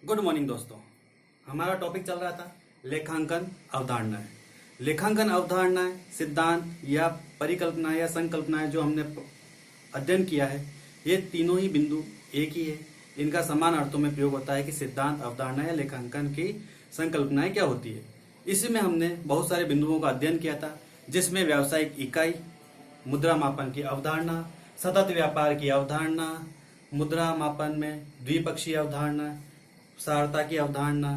Good morning दोस्तों। हमारा topic चल रहा था लेखांकन अवधारणाएं। लेखांकन अवधारणाएं सिद्धांत या परिकल्पना या संकल्पनाएं जो हमने अध्ययन किया है, ये तीनों ही बिंदु एक ही है। इनका समान अर्थों में प्रयोग होता है कि सिद्धांत, अवधारणा या लेखांकन की संकल्पनाएं क्या होती है। इसमें हमने बहुत सारे बिंदुओं का अध्ययन किया था, जिसमें व्यावसायिक इकाई, मुद्रा मापन की अवधारणा, सतत व्यापार की अवधारणा, मुद्रा मापन में द्विपक्षीय अवधारणा, सारता की अवधारणा,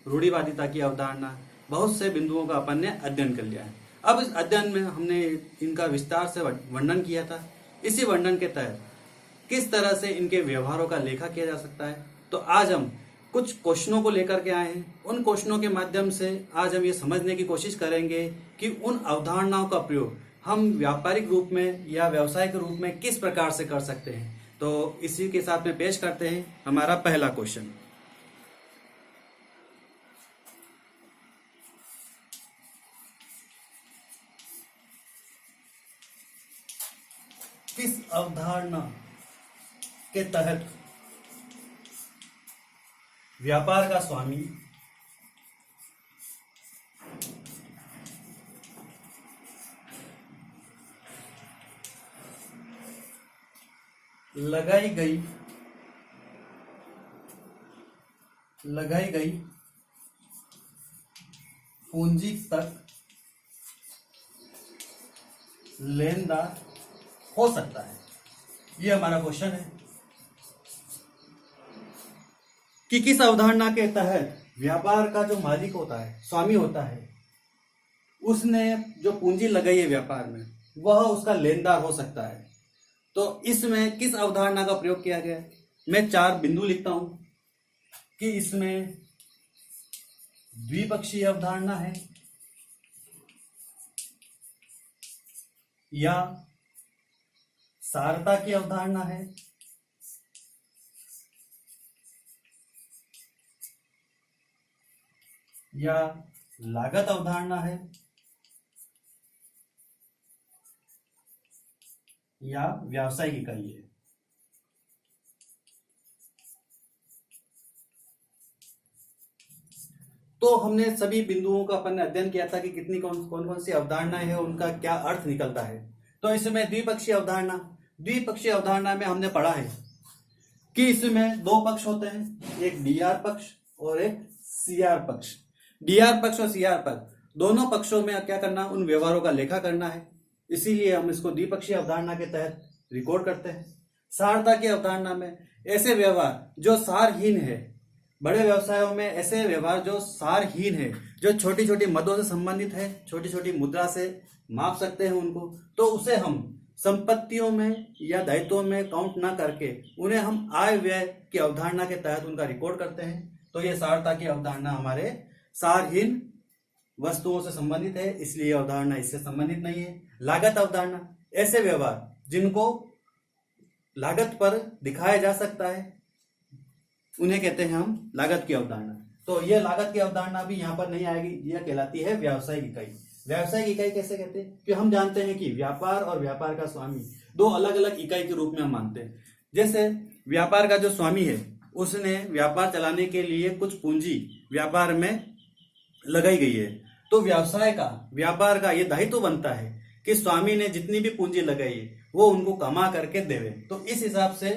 रूढ़िवादिता की अवधारणा, बहुत से बिंदुओं का अपन ने अध्ययन कर लिया है। अब इस अध्ययन में हमने इनका विस्तार से वर्णन किया था। इसी वर्णन के तहत किस तरह से इनके व्यवहारों का लेखा किया जा सकता है, तो आज हम कुछ क्वेश्चनों को लेकर के आए हैं। उन क्वेश्चनों के माध्यम से आज हम ये समझने की कोशिश करेंगे कि उन अवधारणाओं का प्रयोग हम व्यापारिक रूप में या व्यवसायिक रूप में किस प्रकार से कर सकते हैं। तो इसी के साथ में पेश करते हैं हमारा पहला क्वेश्चन। किस अवधारणा के तहत व्यापार का स्वामी लगाई गई पूंजी तक लेनदार हो सकता है। ये हमारा क्वेश्चन है कि किस अवधारणा के तहत व्यापार का जो मालिक होता है, स्वामी होता है, उसने जो पूंजी लगाई है व्यापार में, वह उसका लेनदार हो सकता है। तो इसमें किस अवधारणा का प्रयोग किया गया है, मैं 4 बिंदु लिखता हूं कि इसमें द्विपक्षीय अवधारणा है या सारता की अवधारणा है या लागत अवधारणा है या व्यावसायिक इकाई है। तो हमने सभी बिंदुओं का अपन ने अध्ययन किया था कि कितनी कौन सी अवधारणाएं हैं, उनका क्या अर्थ निकलता है। तो इसमें द्विपक्षीय अवधारणा में हमने पढ़ा है कि इसमें 2 पक्ष होते हैं, एक डीआर पक्ष और एक सीआर पक्ष। डीआर पक्ष और सीआर पक्ष दोनों पक्षों में क्या करना, उन व्यवहारों का लेखा करना है। इसीलिए हम इसको द्विपक्षीय अवधारणा के तहत रिकॉर्ड करते हैं। सारता की अवधारणा में ऐसे व्यवहार जो सारहीन है, बड़े व्यवसायों में ऐसे व्यवहार जो सारहीन है, जो छोटी छोटी मदों से संबंधित है, छोटी छोटी मुद्रा से माप सकते हैं उनको, तो उसे हम संपत्तियों में या दायित्वों में काउंट ना करके उन्हें हम आय व्यय की अवधारणा के तहत उनका रिकॉर्ड करते हैं। तो ये सारता की अवधारणा हमारे सारहीन वस्तुओं से संबंधित है, इसलिए अवधारणा इससे संबंधित नहीं है। लागत अवधारणा, ऐसे व्यवहार जिनको लागत पर दिखाया जा सकता है, उन्हें कहते हैं हम लागत की अवधारणा। तो यह लागत की अवधारणा भी यहां पर नहीं आएगी, यह कहलाती है व्यावसायिक इकाई। व्यावसायिक इकाई कैसे कहते हैं कि हम जानते हैं कि व्यापार और व्यापार का स्वामी 2 अलग अलग इकाई के रूप में हम मानते हैं। जैसे व्यापार का जो स्वामी है, उसने व्यापार चलाने के लिए कुछ पूंजी व्यापार में लगाई गई है, तो व्यापार का यह दायित्व बनता है कि स्वामी ने जितनी भी पूंजी लगाई है वो उनको कमा करके देवे। तो इस हिसाब से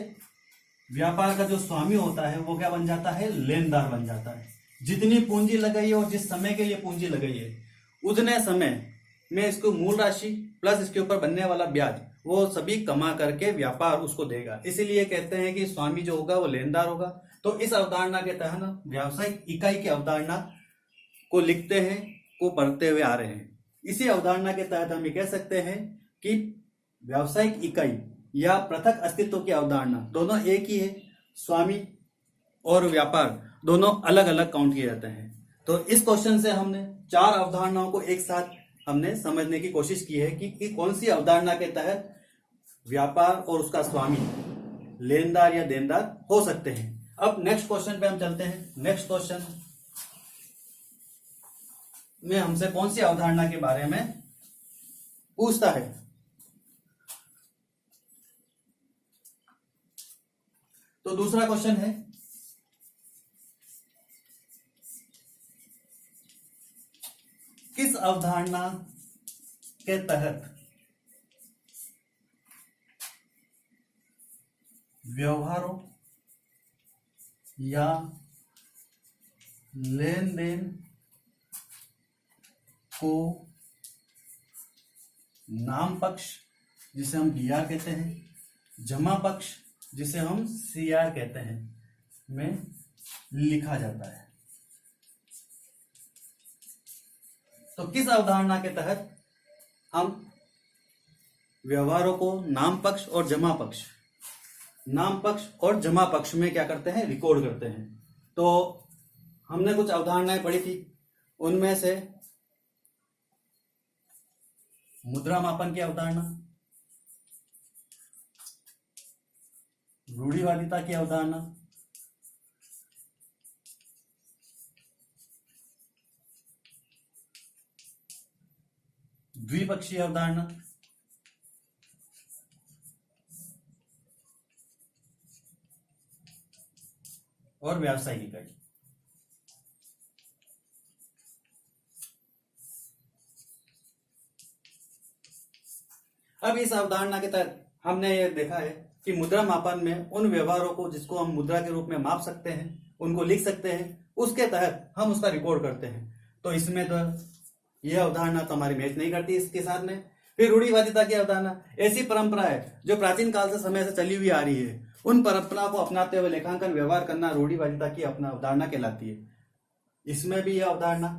व्यापार का जो स्वामी होता है वो क्या बन जाता है, लेनदार बन जाता है। जितनी पूंजी लगाई है और जिस समय के लिए पूंजी लगाई है, उतने समय में इसको मूल राशि प्लस इसके ऊपर बनने वाला ब्याज वो सभी कमा करके व्यापार उसको देगा। इसीलिए कहते हैं कि स्वामी जो होगा वो लेनदार होगा। तो इस अवधारणा के तहत व्यावसायिक इकाई की अवधारणा को लिखते हैं, को पढ़ते हुए आ रहे हैं। इसी अवधारणा के तहत हम ये कह सकते हैं कि व्यावसायिक इकाई या पृथक अस्तित्व की अवधारणा दोनों एक ही है। स्वामी और व्यापार दोनों अलग अलग काउंट किए जाते हैं। तो इस क्वेश्चन से हमने 4 अवधारणाओं को एक साथ हमने समझने की कोशिश की है कि कौन सी अवधारणा के तहत व्यापार और उसका स्वामी लेनदार या देनदार हो सकते हैं। अब नेक्स्ट क्वेश्चन पे हम चलते हैं। नेक्स्ट क्वेश्चन में हमसे कौन सी अवधारणा के बारे में पूछता है। तो दूसरा क्वेश्चन है अवधारणा के तहत व्यवहारों या लेन देन को नाम पक्ष, जिसे हम बीआर कहते हैं, जमा पक्ष, जिसे हम सीआर कहते हैं, में लिखा जाता है। तो किस अवधारणा के तहत हम व्यवहारों को नाम पक्ष और जमा पक्ष, नाम पक्ष और जमा पक्ष में क्या करते हैं, रिकॉर्ड करते हैं। तो हमने कुछ अवधारणाएं पढ़ी थी, उनमें से मुद्रा मापन की अवधारणा, रूढ़िवादिता की अवधारणा, द्विपक्षीय अवधारणा, और व्यावसायिक इकाई। अब इस अवधारणा के तहत हमने ये देखा है कि मुद्रा मापन में उन व्यवहारों को जिसको हम मुद्रा के रूप में माप सकते हैं, उनको लिख सकते हैं, उसके तहत हम उसका रिकॉर्ड करते हैं। तो इसमें तो यह अवधारणा तो हमारी मैच नहीं करती इसके साथ में। फिर रूढ़िवादिता की अवधारणा ऐसी परंपरा है जो प्राचीन काल से समय से चली हुई आ रही है। उन परंपरा को अपनाते हुए लेखांकन व्यवहार करना रूढ़िवादिता की अपना अवधारणा कहलाती है। इसमें भी यह अवधारणा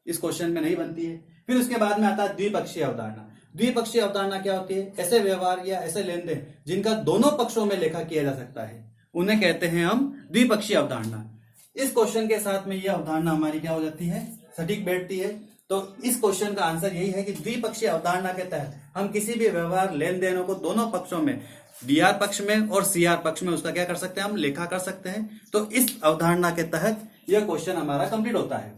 इस क्वेश्चन में नहीं बनती है। फिर उसके बाद में आता है द्विपक्षीय अवधारणा। द्विपक्षीय अवधारणा क्या होती है, ऐसे व्यवहार या ऐसे लेन देन जिनका दोनों पक्षों में लेखा किया जा सकता है, उन्हें कहते हैं हम द्विपक्षीय अवधारणा। इस क्वेश्चन के साथ में यह अवधारणा हमारी क्या हो जाती है, सटीक बैठती है। तो इस क्वेश्चन का आंसर यही है कि द्विपक्षीय अवधारणा के तहत हम किसी भी व्यवहार लेन देनों को दोनों पक्षों में, डीआर पक्ष में और सीआर पक्ष में, उसका क्या कर सकते हैं, हम लेखा कर सकते हैं। तो इस अवधारणा के तहत यह क्वेश्चन हमारा कंप्लीट होता है।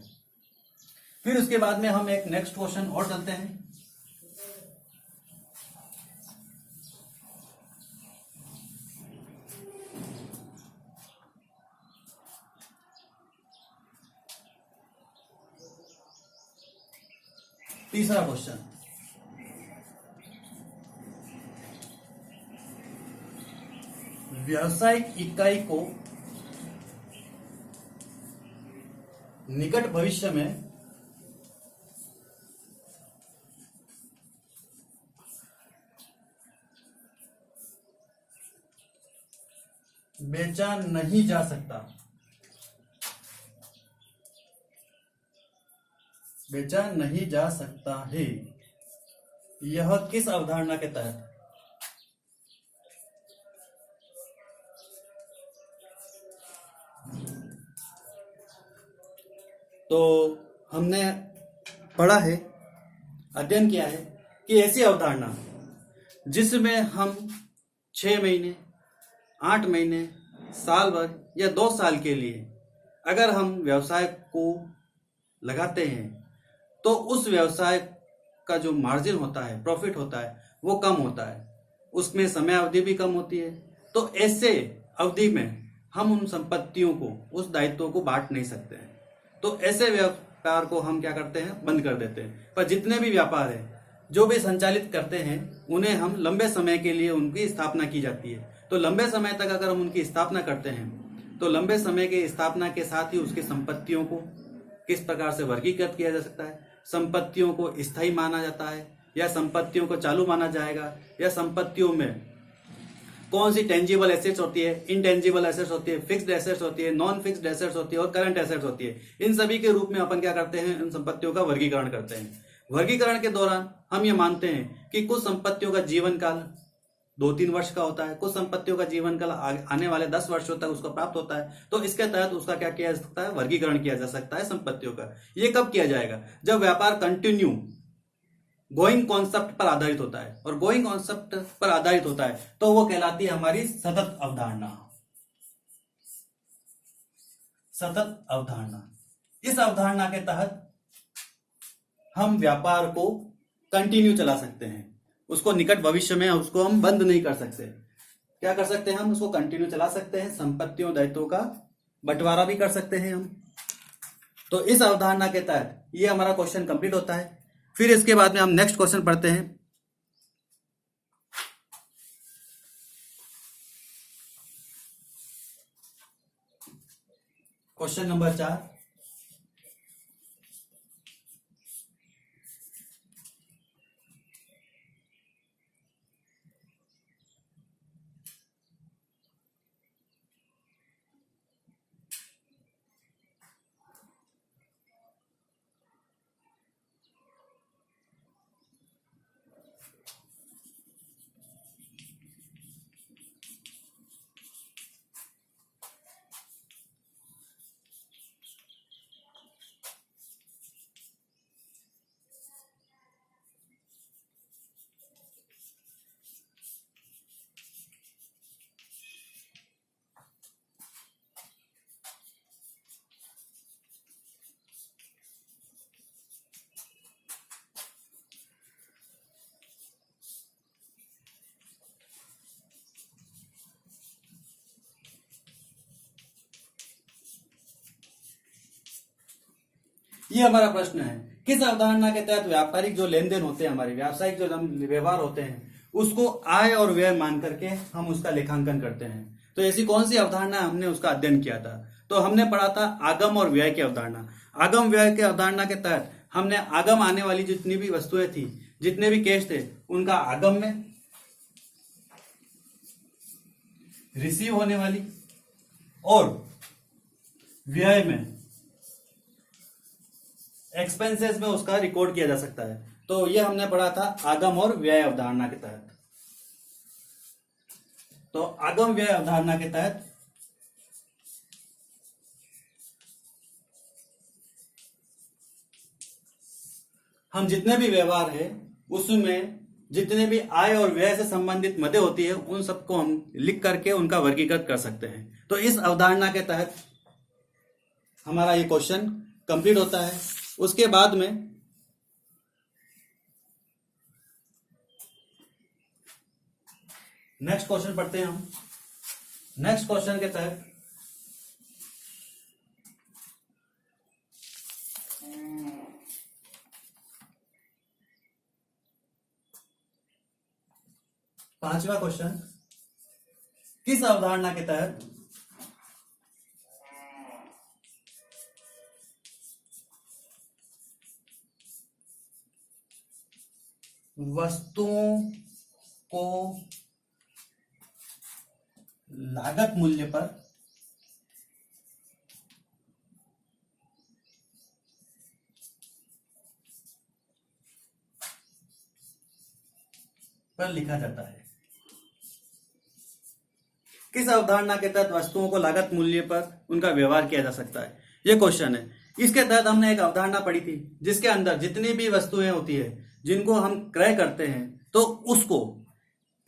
फिर उसके बाद में हम एक नेक्स्ट क्वेश्चन और चलते हैं। तीसरा क्वेश्चन, व्यावसायिक इकाई को निकट भविष्य में बेचा नहीं जा सकता, बेचा नहीं जा सकता है, यह किस अवधारणा के तहत? तो हमने पढ़ा है, अध्ययन किया है कि ऐसी अवधारणा जिसमें हम 6 महीने, 8 महीने, साल भर या 2 साल के लिए अगर हम व्यवसाय को लगाते हैं तो उस व्यवसाय का जो मार्जिन होता है, प्रॉफिट होता है, वो कम होता है, उसमें समय अवधि भी कम होती है। तो ऐसे अवधि में हम उन संपत्तियों को, उस दायित्वों को बांट नहीं सकते हैं। तो ऐसे व्यापार को हम क्या करते हैं, बंद कर देते हैं। पर जितने भी व्यापार है, जो भी संचालित करते हैं, उन्हें हम लंबे समय के लिए उनकी स्थापना की जाती है। तो लंबे समय तक अगर हम उनकी स्थापना करते हैं तो लंबे समय के स्थापना के साथ ही उसकी संपत्तियों को किस प्रकार से वर्गीकृत किया जा सकता है, संपत्तियों को स्थायी माना जाता है या संपत्तियों को चालू माना जाएगा, या संपत्तियों में कौन सी टेंजिबल एसेट्स होती है, इनटेंजिबल एसेट्स होती है, फिक्स्ड एसेट्स होती है, नॉन फिक्स्ड एसेट्स होती है और करंट एसेट्स होती है। इन सभी के रूप में अपन क्या करते हैं, इन संपत्तियों का वर्गीकरण करते हैं। वर्गीकरण के दौरान हम ये मानते हैं कि कुछ संपत्तियों का जीवन काल 2-3 वर्ष का होता है, कुछ संपत्तियों का जीवन काल आने वाले 10 वर्षों तक उसको प्राप्त होता है। तो इसके तहत उसका क्या किया जा सकता है, वर्गीकरण किया जा सकता है संपत्तियों का। ये कब किया जाएगा, जब व्यापार कंटिन्यू गोइंग कॉन्सेप्ट पर आधारित होता है, और गोइंग कॉन्सेप्ट पर आधारित होता है तो वो कहलाती है हमारी सतत अवधारणा। सतत अवधारणा, इस अवधारणा के तहत हम व्यापार को कंटिन्यू चला सकते हैं, उसको निकट भविष्य में उसको हम बंद नहीं कर सकते। क्या कर सकते हैं, हम उसको कंटिन्यू चला सकते हैं, संपत्तियों दायित्वों का बंटवारा भी कर सकते हैं हम। तो इस अवधारणा के तहत ये हमारा क्वेश्चन कंप्लीट होता है। फिर इसके बाद में हम नेक्स्ट क्वेश्चन पढ़ते हैं। क्वेश्चन नंबर 4, ये हमारा प्रश्न है, किस अवधारणा के तहत व्यापारिक जो लेन देन होते हैं, हमारे व्यावसायिक जो व्यवहार होते हैं, उसको आय और व्यय मान करके हम उसका लेखांकन करते हैं। तो ऐसी कौन सी अवधारणा हमने उसका अध्ययन किया था? तो हमने पढ़ा था आगम और व्यय की अवधारणा। आगम व्यय की अवधारणा के तहत हमने आगम आने वाली जितनी भी वस्तुएं थी, जितने भी कैश थे, उनका आगम में, रिसीव होने वाली और व्यय में, एक्सपेंसेस में उसका रिकॉर्ड किया जा सकता है। तो ये हमने पढ़ा था आगम और व्यय अवधारणा के तहत। तो आगम व्यय अवधारणा के तहत हम जितने भी व्यवहार है उसमें जितने भी आय और व्यय से संबंधित मदें होती है, उन सबको हम लिख करके उनका वर्गीकृत कर सकते हैं। तो इस अवधारणा के तहत हमारा ये क्वेश्चन कंप्लीट होता है। उसके बाद में नेक्स्ट क्वेश्चन पढ़ते हैं हम। नेक्स्ट क्वेश्चन के तहत पांचवा क्वेश्चन, किस अवधारणा के तहत वस्तुओं को लागत मूल्य पर लिखा जाता है? किस अवधारणा के तहत वस्तुओं को लागत मूल्य पर उनका व्यवहार किया जा सकता है, यह क्वेश्चन है। इसके तहत हमने एक अवधारणा पढ़ी थी जिसके अंदर जितनी भी वस्तुएं होती है जिनको हम क्रय करते हैं, तो उसको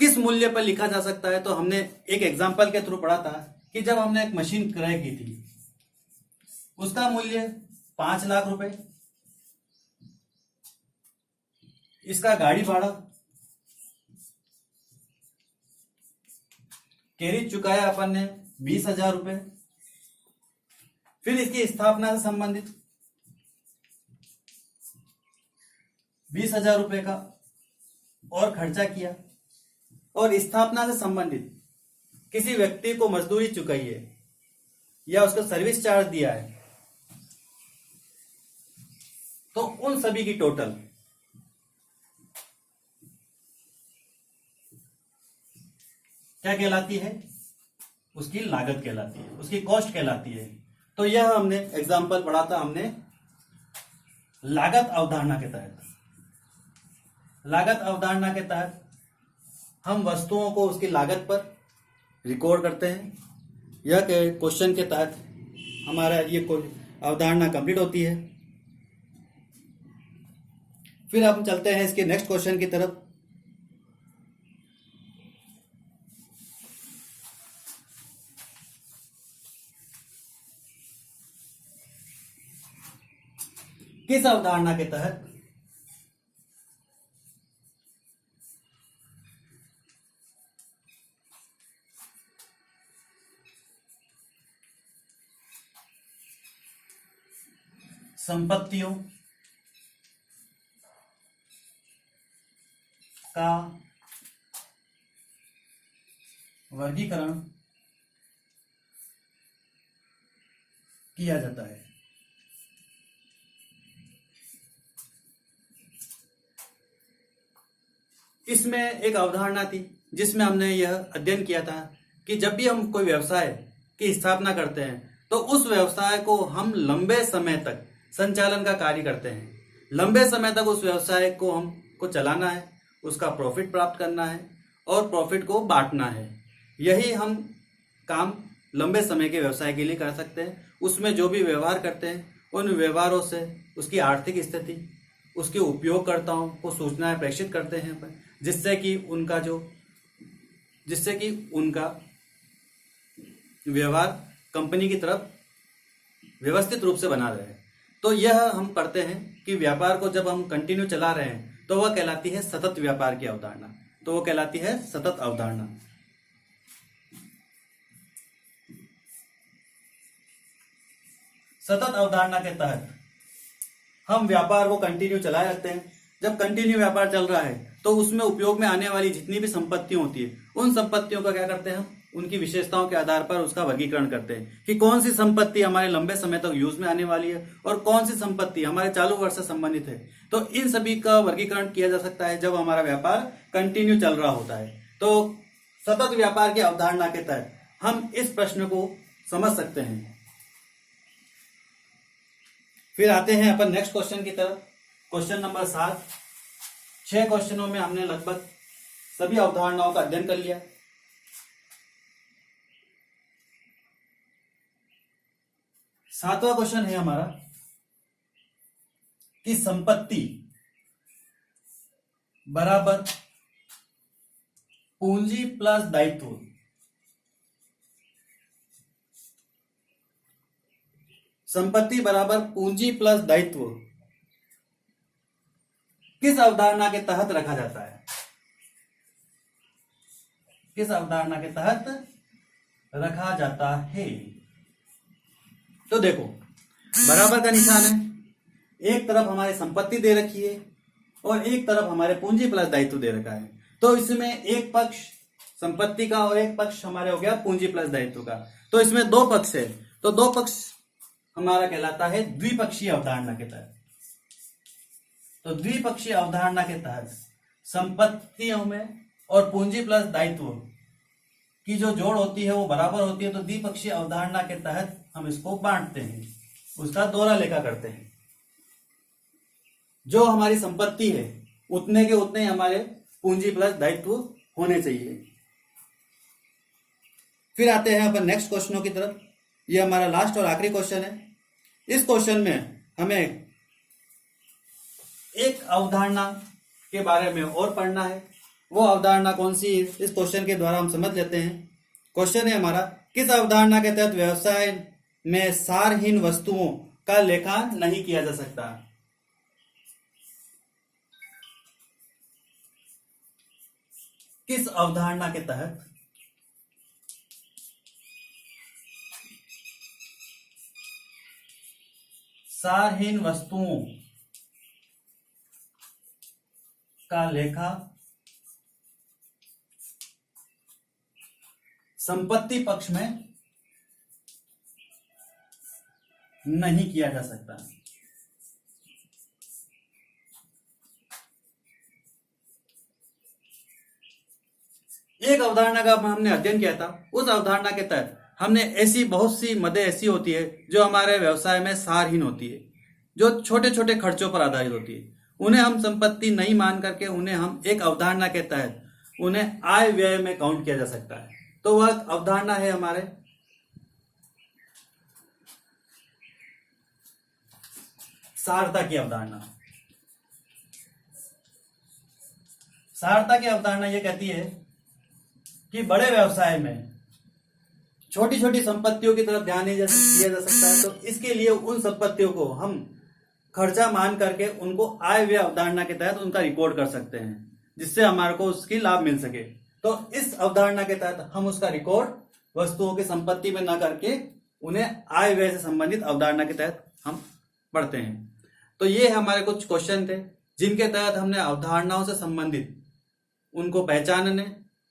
किस मूल्य पर लिखा जा सकता है। तो हमने एक एग्जाम्पल के थ्रू पढ़ा था कि जब हमने एक मशीन क्रय की थी, उसका मूल्य 5 लाख रुपए, इसका गाड़ी भाड़ा, कैरिज चुकाया अपन ने 20,000 रुपए, फिर इसकी स्थापना से संबंधित 20,000 रुपए का और खर्चा किया, और स्थापना से संबंधित किसी व्यक्ति को मजदूरी चुकाई है या उसको सर्विस चार्ज दिया है, तो उन सभी की टोटल क्या कहलाती है? उसकी लागत कहलाती है, उसकी कॉस्ट कहलाती है। तो यह हमने एग्जाम्पल पढ़ा था हमने लागत अवधारणा के तहत। लागत अवधारणा के तहत हम वस्तुओं को उसकी लागत पर रिकॉर्ड करते हैं। यह क्वेश्चन के तहत हमारा ये अवधारणा कंप्लीट होती है। फिर हम चलते हैं इसके नेक्स्ट क्वेश्चन की तरफ। किस अवधारणा के तहत संपत्तियों का वर्गीकरण किया जाता है। इसमें एक अवधारणा थी जिसमें हमने यह अध्ययन किया था कि जब भी हम कोई व्यवसाय की स्थापना करते हैं तो उस व्यवसाय को हम लंबे समय तक संचालन का कार्य करते हैं। लंबे समय तक उस व्यवसाय को हमको चलाना है, उसका प्रॉफिट प्राप्त करना है और प्रॉफिट को बांटना है। यही हम काम लंबे समय के व्यवसाय के लिए कर सकते हैं। उसमें जो भी व्यवहार करते हैं उन व्यवहारों से उसकी आर्थिक स्थिति, उसके उपयोगकर्ताओं को सूचनाएं प्रेषित करते हैं जिससे कि उनका व्यवहार कंपनी की तरफ व्यवस्थित रूप से बना रहे। तो यह हम करते हैं कि व्यापार को जब हम कंटिन्यू चला रहे हैं तो वह कहलाती है सतत व्यापार की अवधारणा। तो वह कहलाती है सतत अवधारणा। सतत अवधारणा के तहत हम व्यापार को कंटिन्यू चलाए रखते हैं। जब कंटिन्यू व्यापार चल रहा है तो उसमें उपयोग में आने वाली जितनी भी संपत्तियां होती है उन संपत्तियों का क्या करते हैं, हम उनकी विशेषताओं के आधार पर उसका वर्गीकरण करते हैं कि कौन सी संपत्ति हमारे लंबे समय तक यूज में आने वाली है और कौन सी संपत्ति हमारे चालू वर्ष से संबंधित है। तो इन सभी का वर्गीकरण किया जा सकता है जब हमारा व्यापार कंटिन्यू चल रहा होता है। तो सतत व्यापार की अवधारणा के तहत हम इस प्रश्न को समझ सकते हैं। फिर आते हैं अपन नेक्स्ट क्वेश्चन की तरफ। Question number 7। 6 क्वेश्चनों में हमने लगभग सभी अवधारणाओं का अध्ययन कर लिया। 7वां क्वेश्चन है हमारा कि संपत्ति बराबर पूंजी प्लस दायित्व संपत्ति बराबर पूंजी प्लस दायित्व किस अवधारणा के तहत रखा जाता है? किस अवधारणा के तहत रखा जाता है? तो देखो, बराबर का निशान है। एक तरफ हमारी संपत्ति दे रखी है और एक तरफ हमारे पूंजी प्लस दायित्व दे रखा है। तो इसमें एक पक्ष संपत्ति का और एक पक्ष हमारे हो गया पूंजी प्लस दायित्व का। तो इसमें 2 पक्ष है। तो 2 पक्ष हमारा कहलाता है द्विपक्षीय अवधारणा के तहत। तो द्विपक्षीय अवधारणा के तहत संपत्तियों में और पूंजी प्लस दायित्व की जो जोड़ होती है वो बराबर होती है। तो द्विपक्षीय अवधारणा के तहत हम इसको बांटते हैं, उसका दोहरा लेखा करते हैं। जो हमारी संपत्ति है उतने के उतने ही हमारे पूंजी प्लस दायित्व होने चाहिए। फिर आते हैं अपन नेक्स्ट क्वेश्चनों की तरफ। ये हमारा लास्ट और आखिरी क्वेश्चन है। इस क्वेश्चन में हमें एक अवधारणा के बारे में और पढ़ना है। वो अवधारणा कौन सी है, इस क्वेश्चन के द्वारा हम समझ लेते हैं। क्वेश्चन है हमारा, किस अवधारणा के तहत व्यवसाय में सारहीन वस्तुओं का लेखान नहीं किया जा सकता? किस अवधारणा के तहत सारहीन वस्तुओं का लेखा संपत्ति पक्ष में नहीं किया जा सकता? एक अवधारणा का हमने अध्ययन किया था। उस अवधारणा के तहत हमने ऐसी बहुत सी मदें ऐसी होती है जो हमारे व्यवसाय में सारहीन होती है, जो छोटे छोटे खर्चों पर आधारित होती है। उन्हें हम संपत्ति नहीं मान करके उन्हें हम एक अवधारणा के तहत उन्हें आय व्यय में काउंट किया जा सकता है। तो वह अवधारणा है हमारे सारता की अवधारणा। सारता की अवधारणा यह कहती है कि बड़े व्यवसाय में छोटी छोटी संपत्तियों की तरफ ध्यान नहीं दिया जा सकता है। तो इसके लिए उन संपत्तियों को हम खर्चा मान करके उनको आय व्यय अवधारणा के तहत उनका रिकॉर्ड कर सकते हैं, जिससे हमारे को उसकी लाभ मिल सके। तो इस अवधारणा के तहत हम उसका रिकॉर्ड वस्तुओं की संपत्ति में न करके उन्हें आय व्यय से संबंधित अवधारणा के तहत हम पढ़ते हैं। तो ये हमारे कुछ क्वेश्चन थे जिनके तहत हमने अवधारणाओं से संबंधित उनको पहचानने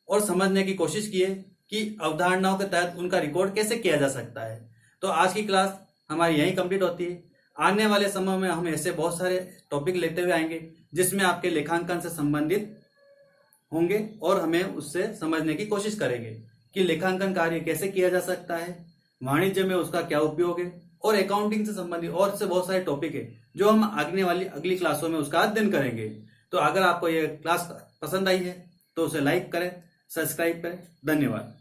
और समझने की कोशिश की है कि अवधारणाओं के तहत उनका रिकॉर्ड कैसे किया जा सकता है। तो आज की क्लास हमारी यहीं कंप्लीट होती है। आने वाले समय में हम ऐसे बहुत सारे टॉपिक लेते हुए आएंगे जिसमें आपके लेखांकन से संबंधित होंगे और हमें उससे समझने की कोशिश करेंगे कि लेखांकन कार्य कैसे किया जा सकता है, वाणिज्य में उसका क्या उपयोग है, और अकाउंटिंग से संबंधित और से बहुत सारे टॉपिक है जो हम अगली क्लासों में उसका अध्ययन करेंगे। तो अगर आपको यह क्लास पसंद आई है तो उसे लाइक करें, सब्सक्राइब करें। धन्यवाद।